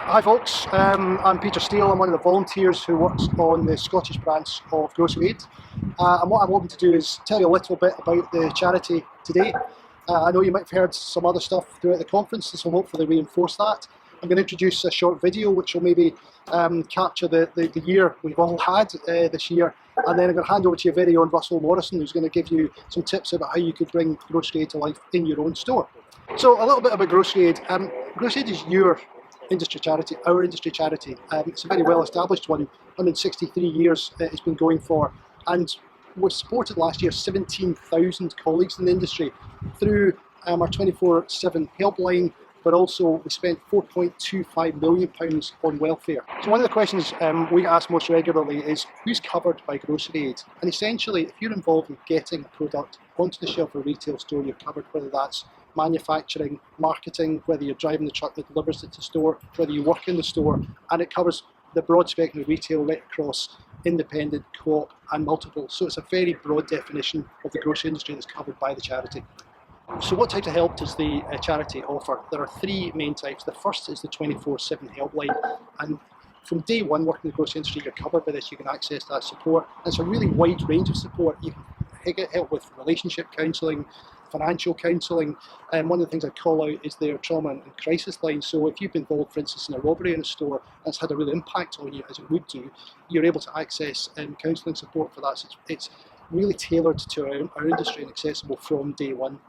Hi folks, I'm Peter Steele. I'm one of the volunteers who works on the Scottish branch of GroceryAid. And what I'm hoping to do is tell you a little bit about the charity today. I know you might have heard some other stuff throughout the conference, this will hopefully reinforce that. I'm going to introduce a short video which will maybe capture the year we've all had this year. And then I'm going to hand over to your very own Russell Morrison, who's going to give you some tips about how you could bring GroceryAid to life in your own store. So a little bit about GroceryAid. GroceryAid is your industry charity, our industry charity. It's a very well established one, 163 years it's been going for, and we supported last year 17,000 colleagues in the industry through our 24/7 helpline, but also we spent £4.25 million on welfare. So one of the questions we get asked most regularly is who's covered by GroceryAid? And essentially, if you're involved in getting a product onto the shelf of a retail store, you're covered, whether that's manufacturing, marketing, whether you're driving the truck that delivers it to store, whether you work in the store, and it covers the broad spectrum of retail right across independent, co-op and multiple. So it's a very broad definition of the grocery industry that's covered by the charity. So what types of help does the charity offer? There are three main types. The first is the 24/7 helpline, and from day one working in the grocery industry, you're covered by this. You can access that support. And it's a really wide range of support. You can get help with relationship counselling, financial counselling, and one of the things I call out is their trauma and crisis line. So if you've been involved, for instance, in a robbery in a store that's had a real impact on you, as it would do, you're able to access counselling support for that. So it's really tailored to our industry and accessible from day one.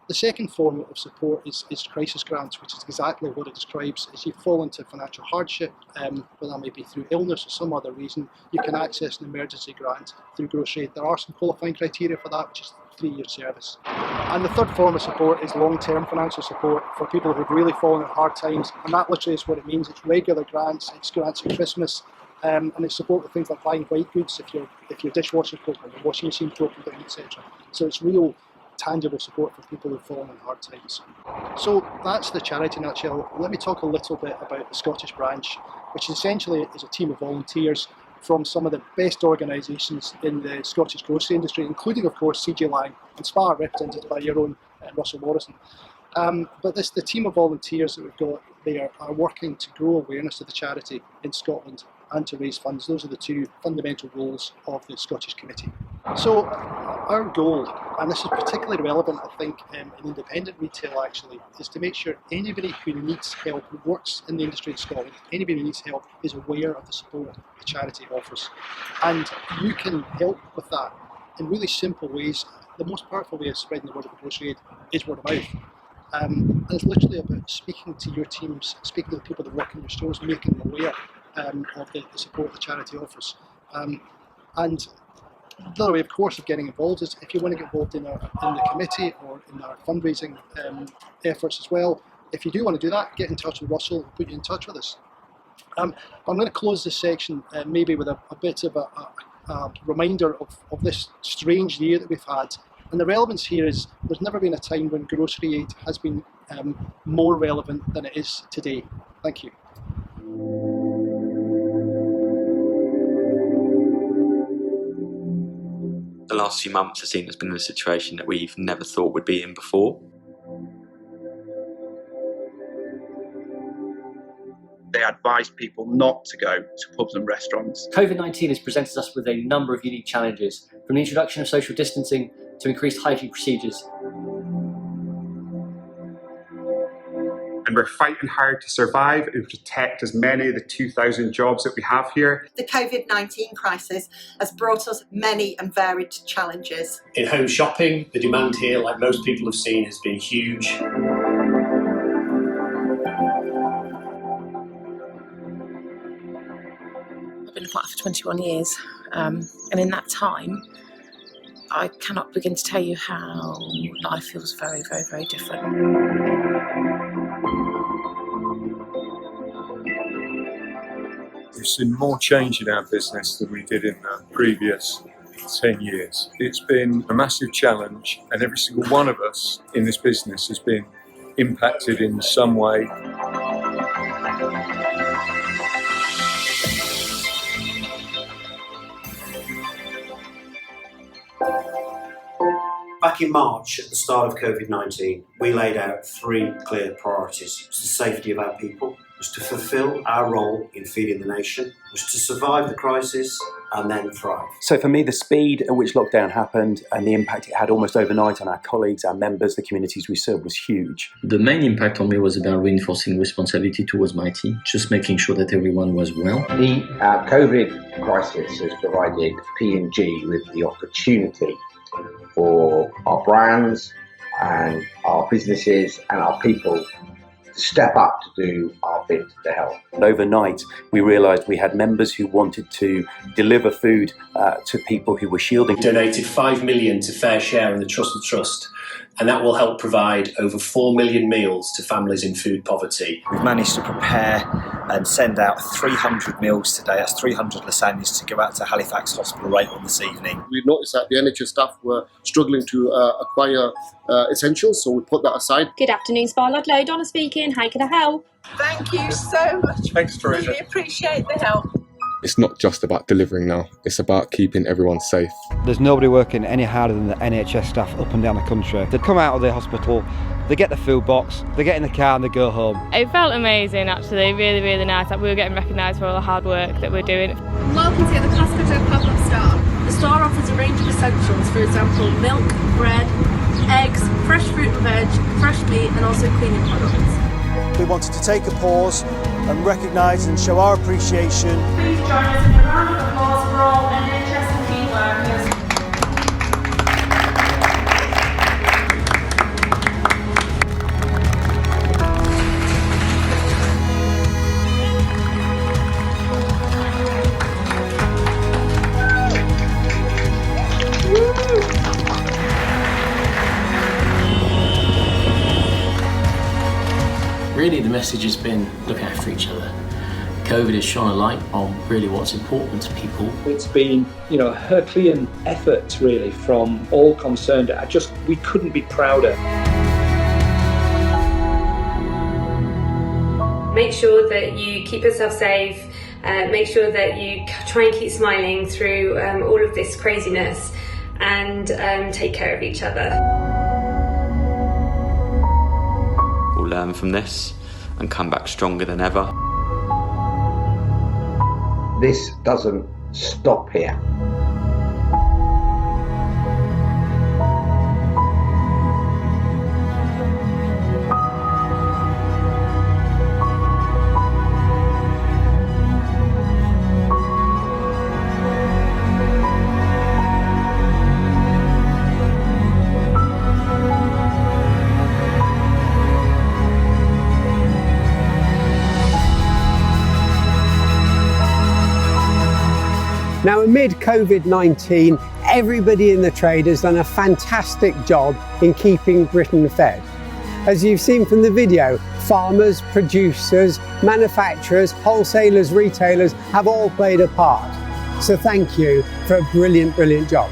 The second form of support is crisis grants, which is exactly what it describes. If you fall into financial hardship, whether that may be through illness or some other reason, you can access an emergency grant through GroceryAid. There are some qualifying criteria for that, which is 3-year service. And the third form of support is long-term financial support for people who've really fallen in hard times, and that literally is what it means. It's regular grants, it's grants at Christmas, and it's support with things like buying white goods if your dishwasher's broken, your washing machine broken down, etc. So it's real tangible support for people who've fallen in hard times. So that's the charity in a nutshell. Let me talk a little bit about the Scottish branch, which essentially is a team of volunteers from some of the best organisations in the Scottish grocery industry, including of course CJ Lang and SPAR, represented by your own Russell Morrison. But the team of volunteers that we've got there are working to grow awareness of the charity in Scotland and to raise funds. Those are the two fundamental roles of the Scottish Committee. So our goal, and this is particularly relevant I think in independent retail actually, is to make sure anybody who needs help, who works in the industry in Scotland, anybody who needs help is aware of the support the charity offers. And you can help with that in really simple ways. The most powerful way of spreading the word of GroceryAid is word of mouth. And it's literally about speaking to your teams, speaking to the people that work in your stores, making them aware of the support the charity offers. And another way, of course, of getting involved is if you want to get involved in the committee or in our fundraising efforts as well. If you do want to do that, get in touch with Russell and put you in touch with us. I'm going to close this section maybe with a bit of a reminder of this strange year that we've had. And the relevance here is there's never been a time when GroceryAid has been more relevant than it is today. Thank you. The last few months have seen us been in a situation that we've never thought we'd be in before. They advised people not to go to pubs and restaurants. COVID-19 has presented us with a number of unique challenges, from the introduction of social distancing to increased hygiene procedures. And we're fighting hard to survive and protect as many of the 2,000 jobs that we have here. The COVID-19 crisis has brought us many and varied challenges. In home shopping, the demand here, like most people have seen, has been huge. I've been a partner for 21 years, and in that time, I cannot begin to tell you how life feels very, very, very different. We've seen more change in our business than we did in the previous 10 years. It's been a massive challenge, and every single one of us in this business has been impacted in some way. Back in March, at the start of COVID-19, we laid out 3 clear priorities. It's the safety of our people, was to fulfil our role in feeding the nation, was to survive the crisis and then thrive. So for me, the speed at which lockdown happened and the impact it had almost overnight on our colleagues, our members, the communities we serve was huge. The main impact on me was about reinforcing responsibility towards my team, just making sure that everyone was well. The COVID crisis has provided P&G with the opportunity for our brands and our businesses and our people to step up to do our bit to help. Overnight, we realised we had members who wanted to deliver food to people who were shielding. We donated 5 million to Fair Share and the Trust, and that will help provide over 4 million meals to families in food poverty. We've managed to prepare and send out 300 meals today. That's 300 lasagnas to go out to Halifax Hospital right on this evening. We noticed that the NHS staff were struggling to acquire essentials, so we put that aside. Good afternoon, Spa Ludlow. Donna speaking. How can I help? Thank you so much. Thanks, Teresa. Really appreciate the help. It's not just about delivering now, it's about keeping everyone safe. There's nobody working any harder than the NHS staff up and down the country. They come out of the hospital, they get the food box, they get in the car and they go home. It felt amazing actually, really, really nice. Like we were getting recognised for all the hard work that we're doing. Welcome to the Costco pop-up store. The store offers a range of essentials, for example, milk, bread, eggs, fresh fruit and veg, fresh meat and also cleaning products. We wanted to take a pause and recognise and show our appreciation. Please join us in a round of applause for all NHS and key workers. Really, the message has been look after each other. COVID has shone a light on really what's important to people. It's been, a Herculean effort really from all concerned. We couldn't be prouder. Make sure that you keep yourself safe. Make sure that you try and keep smiling through all of this craziness, and take care of each other. We'll learn from this and come back stronger than ever. This doesn't stop here. Now, amid COVID-19, everybody in the trade has done a fantastic job in keeping Britain fed. As you've seen from the video, farmers, producers, manufacturers, wholesalers, retailers have all played a part. So thank you for a brilliant, brilliant job.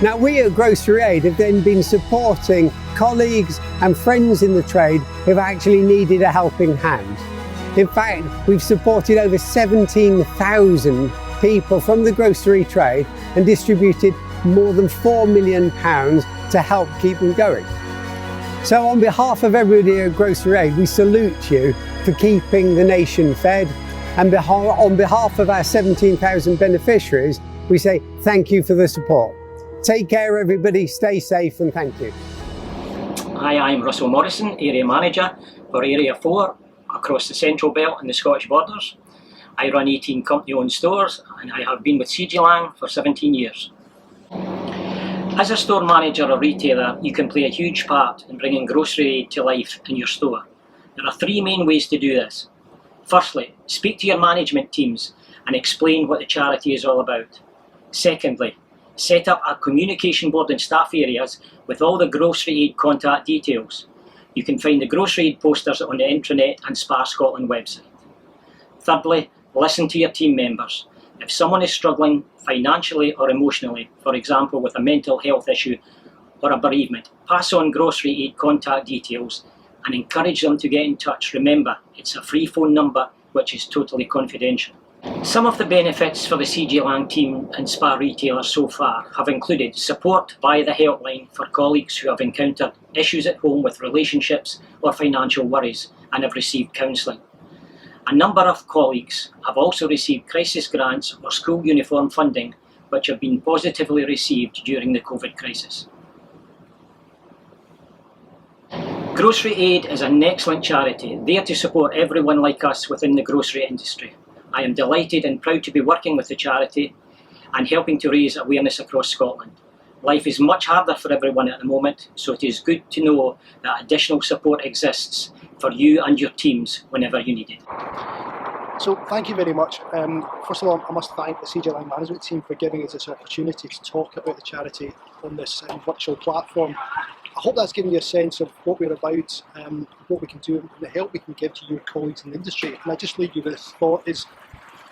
Now, we at GroceryAid have then been supporting colleagues and friends in the trade who've actually needed a helping hand. In fact, we've supported over 17,000 people from the grocery trade and distributed more than £4 million to help keep them going. So on behalf of everybody at GroceryAid, we salute you for keeping the nation fed, and on behalf of our 17,000 beneficiaries, we say thank you for the support. Take care everybody, stay safe, and thank you. Hi, I'm Russell Morrison, Area Manager for Area 4 across the Central Belt and the Scottish Borders. I run 18 company-owned stores and I have been with C.G. Lang for 17 years. As a store manager or retailer, you can play a huge part in bringing GroceryAid to life in your store. There are three main ways to do this. Firstly, speak to your management teams and explain what the charity is all about. Secondly, set up a communication board in staff areas with all the GroceryAid contact details. You can find the GroceryAid posters on the intranet and Spar Scotland website. Thirdly, listen to your team members. If someone is struggling financially or emotionally, for example with a mental health issue or a bereavement, pass on GroceryAid contact details and encourage them to get in touch. Remember, it's a free phone number which is totally confidential. Some of the benefits for the C.G. Lang team and Spar retailers so far have included support via the helpline for colleagues who have encountered issues at home with relationships or financial worries and have received counselling. A number of colleagues have also received crisis grants or school uniform funding, which have been positively received during the COVID crisis. GroceryAid is an excellent charity, there to support everyone like us within the grocery industry. I am delighted and proud to be working with the charity and helping to raise awareness across Scotland. Life is much harder for everyone at the moment, so it is good to know that additional support exists for you and your teams whenever you need it. So thank you very much. First of all, I must thank the CJ Line management team for giving us this opportunity to talk about the charity on this virtual platform. I hope that's given you a sense of what we're about, what we can do, and the help we can give to your colleagues in the industry. And I just leave you with this thought: is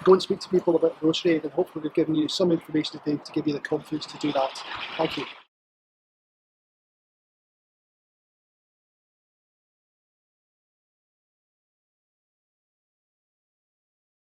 go and speak to people about GroceryAid, and hopefully we've given you some information today to give you the confidence to do that. Thank you.